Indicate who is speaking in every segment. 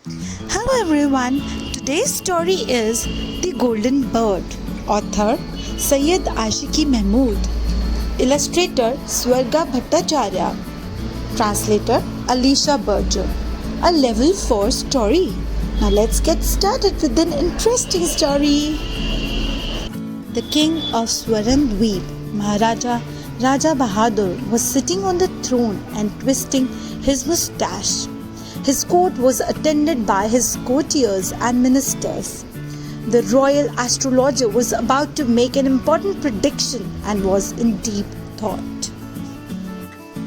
Speaker 1: Hello everyone. Today's story is The Golden Bird. Author Syed Ashiki Mahmood. Illustrator Swarga Bhattacharya. Translator Alicia Berger. A level 4 story. Now let's get started with an interesting story. The king of Swarandweep, Maharaja Raja Bahadur, was sitting on the throne and twisting his moustache. His court was attended by his courtiers and ministers. The royal astrologer was about to make an important prediction and was in deep thought.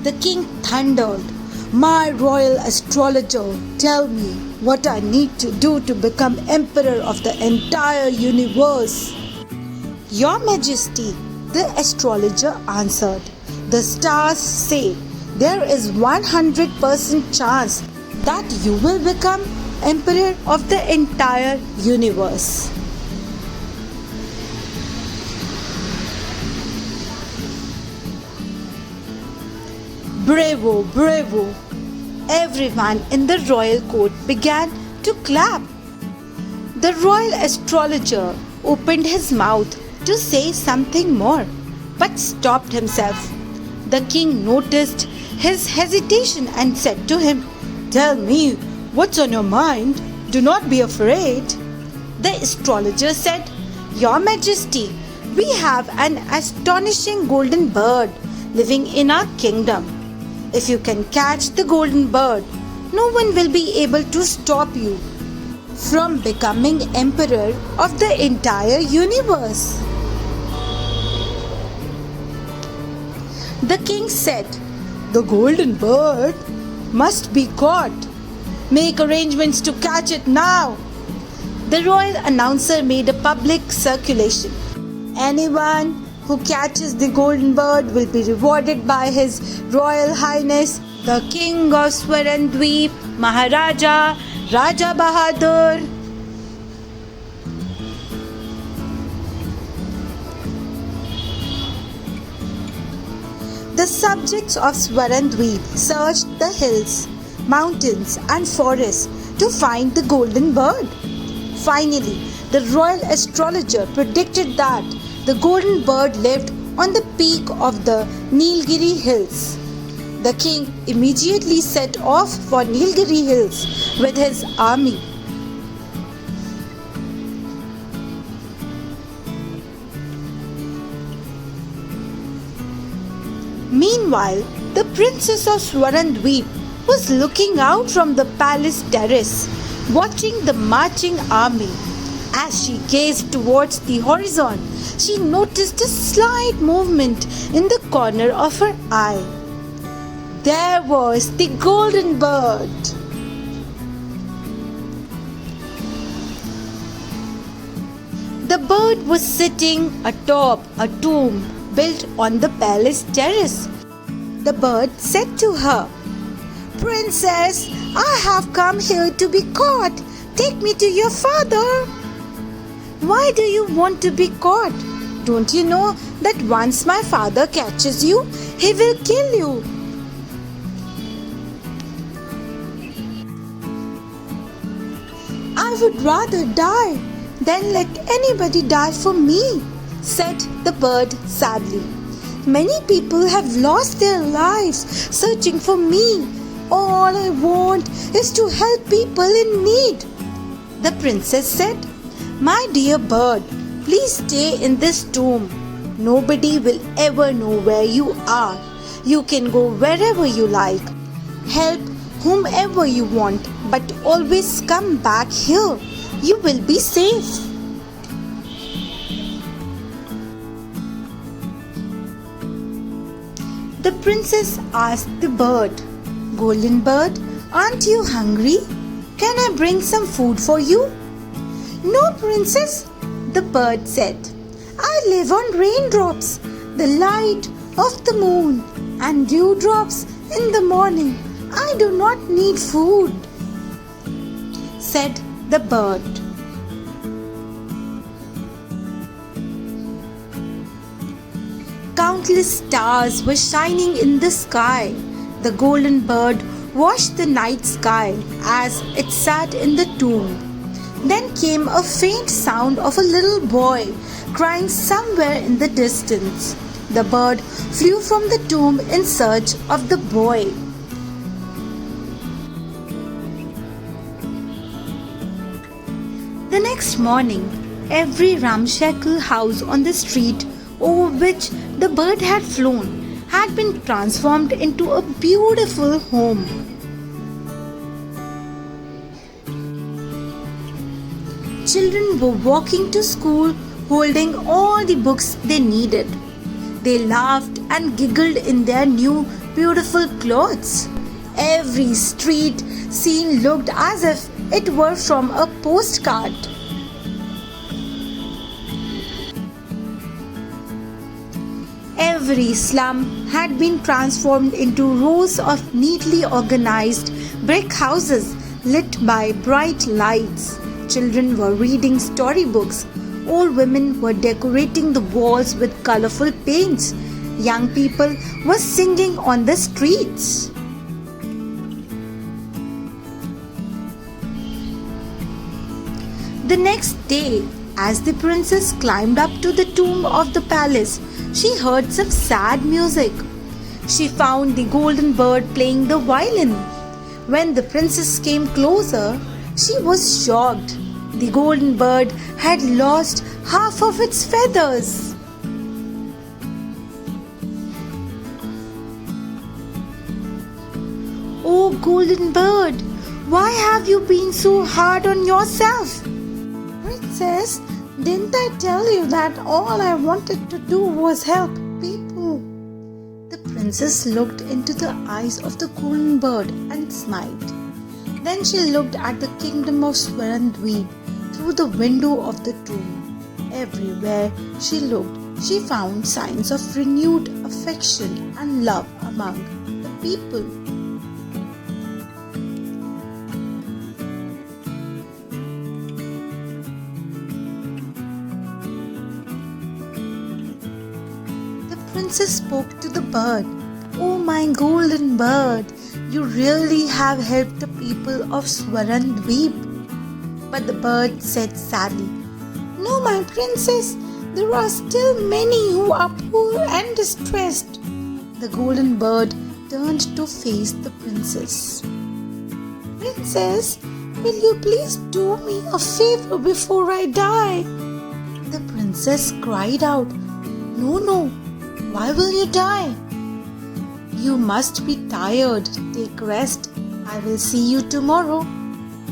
Speaker 1: The king thundered, "My royal astrologer, tell me what I need to do to become emperor of the entire universe." "Your Majesty," the astrologer answered, "the stars say there is 100% chance that you will become emperor of the entire universe." "Bravo, bravo!" Everyone in the royal court began to clap. The royal astrologer opened his mouth to say something more, but stopped himself. The king noticed his hesitation and said to him, "Tell me what's on your mind. Do not be afraid." The astrologer said, "Your Majesty, we have an astonishing golden bird living in our kingdom. If you can catch the golden bird, no one will be able to stop you from becoming emperor of the entire universe." The king said, "The golden bird must be caught. Make arrangements to catch it now." The royal announcer made a public circulation. "Anyone who catches the golden bird will be rewarded by His Royal Highness the King of Swarandweep, Maharaja Raja Bahadur." The subjects of Swarandweep searched the hills, mountains, and forests to find the golden bird. Finally, the royal astrologer predicted that the golden bird lived on the peak of the Nilgiri Hills. The king immediately set off for Nilgiri Hills with his army. Meanwhile, the princess of Swarandweep was looking out from the palace terrace, watching the marching army. As she gazed towards the horizon, she noticed a slight movement in the corner of her eye. There was the golden bird. The bird was sitting atop a tomb built on the palace terrace. The bird said to her, "Princess, I have come here to be caught. Take me to your father." "Why do you want to be caught? Don't you know that once my father catches you, he will kill you?" "I would rather die than let anybody die for me," said the bird sadly. "Many people have lost their lives searching for me. All I want is to help people in need." The princess said, "My dear bird, please stay in this tomb. Nobody will ever know where you are. You can go wherever you like. Help whomever you want, but always come back here. You will be safe." The princess asked the bird, "Golden bird, aren't you hungry? Can I bring some food for you?" "No, princess," the bird said. "I live on raindrops, the light of the moon, and dewdrops in the morning. I do not need food," said the bird. Countless stars were shining in the sky. The golden bird watched the night sky as it sat in the tomb. Then came a faint sound of a little boy crying somewhere in the distance. The bird flew from the tomb in search of the boy. The next morning, every ramshackle house on the street over which the bird had flown had been transformed into a beautiful home. Children were walking to school holding all the books they needed. They laughed and giggled in their new beautiful clothes. Every street scene looked as if it were from a postcard. Every slum had been transformed into rows of neatly organized brick houses lit by bright lights. Children were reading storybooks. Old women were decorating the walls with colorful paints. Young people were singing on the streets. The next day, as the princess climbed up to the tomb of the palace, she heard some sad music. She found the golden bird playing the violin. When the princess came closer, she was shocked. The golden bird had lost half of its feathers. Oh, golden bird, why have you been so hard on yourself? Princess, didn't I tell you that all I wanted to do was help people? The princess looked into the eyes of the golden bird and smiled. Then she looked at the kingdom of Swarandweep through the window of the tomb. Everywhere she looked, she found signs of renewed affection and love among the people. The princess spoke to the bird. "Oh, my golden bird, you really have helped the people of Swarandweep." But the bird said sadly, "No, my princess, there are still many who are poor and distressed." The golden bird turned to face the princess. "Princess, will you please do me a favor before I die?" The princess cried out, "No, no, why will you die? You must be tired. Take rest. I will see you tomorrow."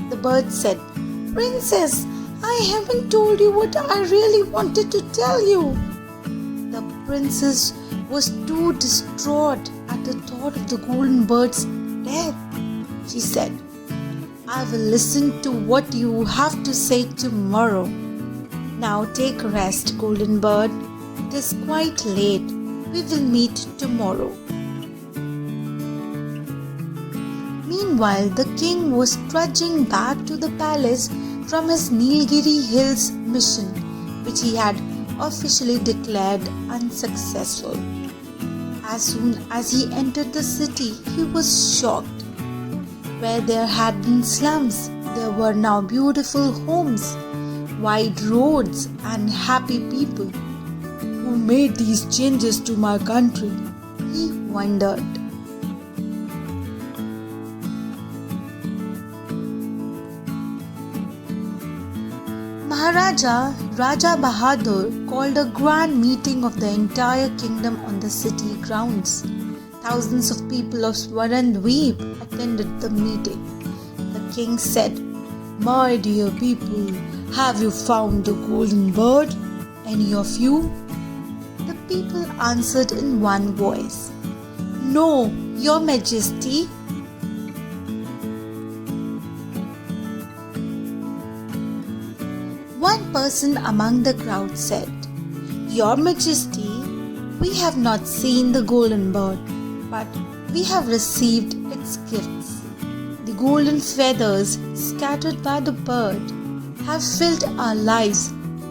Speaker 1: The bird said, "Princess, I haven't told you what I really wanted to tell you." The princess was too distraught at the thought of the golden bird's death. She said, "I will listen to what you have to say tomorrow. Now take rest, golden bird. It is quite late. We will meet tomorrow." Meanwhile, the king was trudging back to the palace from his Nilgiri Hills mission, which he had officially declared unsuccessful. As soon as he entered the city, he was shocked. Where there had been slums, there were now beautiful homes, wide roads, and happy people. Who made these changes to my country? He wondered. Maharaja Raja Bahadur called a grand meeting of the entire kingdom on the city grounds. Thousands of people of Swarandweep attended the meeting. The king said, "My dear people, have you found the golden bird? Any of you?" The people answered in one voice, "No, Your Majesty." One person among the crowd said, "Your Majesty, we have not seen the golden bird, but we have received its gifts. The golden feathers scattered by the bird have filled our lives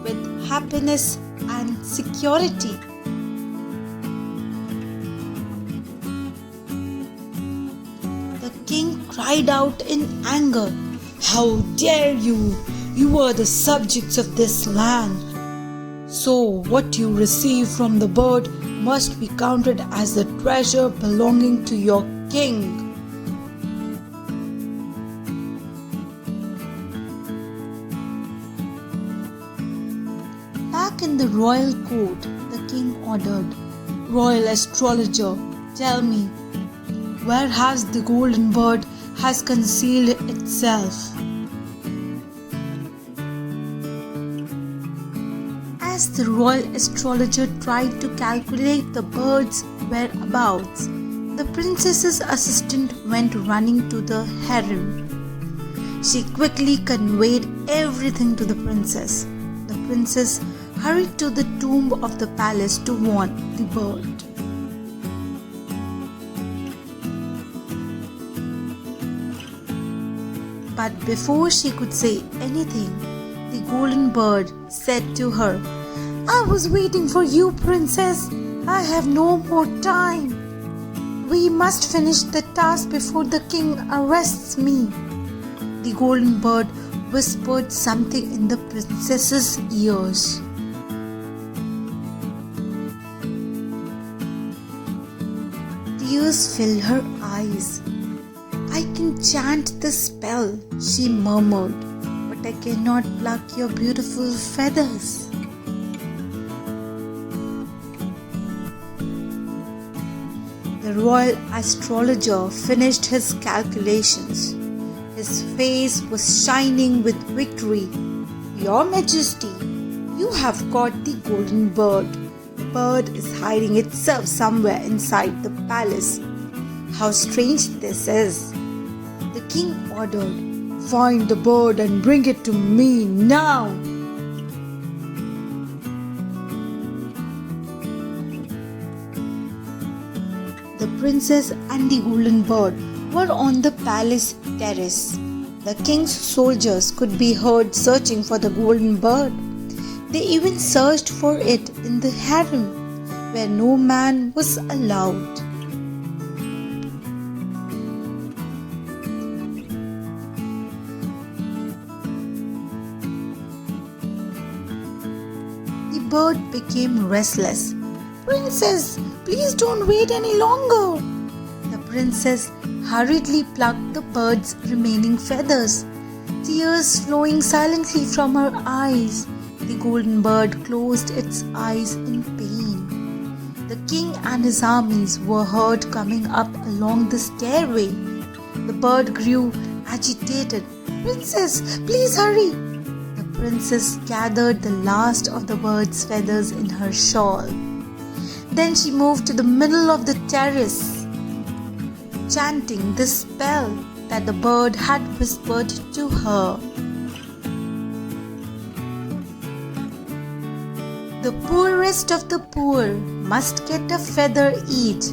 Speaker 1: with happiness and security." The king cried out in anger, "How dare you! You are the subjects of this land. So what you receive from the bird must be counted as the treasure belonging to your king." Back in the royal court, the king ordered, "Royal astrologer, tell me, where has the golden bird has concealed itself?" As the royal astrologer tried to calculate the bird's whereabouts, the princess's assistant went running to the harem. She quickly conveyed everything to the princess. The princess hurried to the tomb of the palace to warn the bird. But before she could say anything, the golden bird said to her, "I was waiting for you, princess. I have no more time. We must finish the task before the king arrests me." The golden bird whispered something in the princess's ears. Tears filled her eyes. "I can chant the spell," she murmured, "but I cannot pluck your beautiful feathers." The royal astrologer finished his calculations. His face was shining with victory. "Your Majesty, you have caught the golden bird. The bird is hiding itself somewhere inside the palace. How strange this is." The king ordered, "Find the bird and bring it to me now." The princess and the golden bird were on the palace terrace. The king's soldiers could be heard searching for the golden bird. They even searched for it in the harem, where no man was allowed. The bird became restless. "Princess, please don't wait any longer." The princess hurriedly plucked the bird's remaining feathers, tears flowing silently from her eyes. The golden bird closed its eyes in pain. The king and his armies were heard coming up along the stairway. The bird grew agitated. "Princess, please hurry." The princess gathered the last of the bird's feathers in her shawl. Then she moved to the middle of the terrace, chanting the spell that the bird had whispered to her. The poorest of the poor must get a feather each.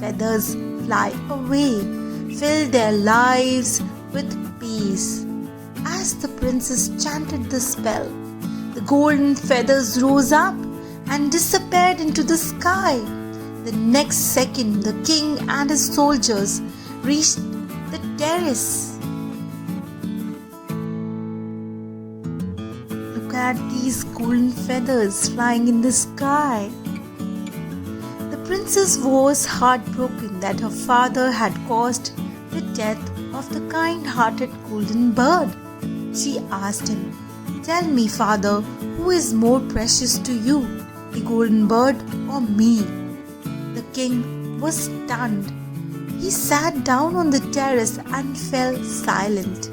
Speaker 1: Feathers fly away, fill their lives with peace. As the princess chanted the spell, the golden feathers rose up and disappeared into the sky. The next second, the king and his soldiers reached the terrace. "Look at these golden feathers flying in the sky." The princess was heartbroken that her father had caused the death of the kind-hearted golden bird. She asked him, "Tell me, father, who is more precious to you, the golden bird or me?" The king was stunned. He sat down on the terrace and fell silent.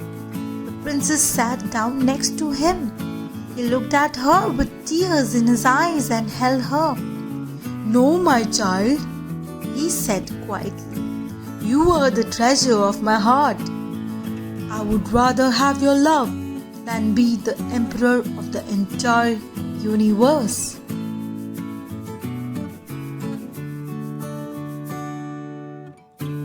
Speaker 1: The princess sat down next to him. He looked at her with tears in his eyes and held her. "No, my child," he said quietly. "You are the treasure of my heart. I would rather have your love than be the emperor of the entire universe."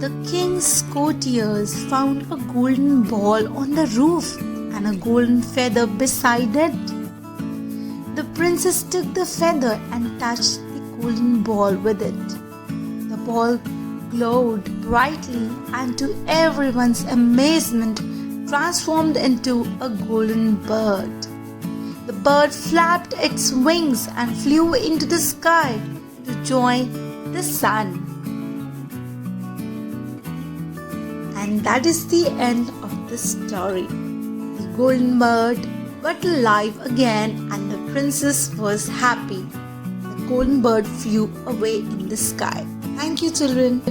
Speaker 1: The king's courtiers found a golden ball on the roof and a golden feather beside it. The princess took the feather and touched the golden ball with it. The ball glowed brightly and to everyone's amazement transformed into a golden bird. The bird flapped its wings and flew into the sky to join the sun. And that is the end of the story. The golden bird got alive again and the princess was happy. The golden bird flew away in the sky. Thank you, children.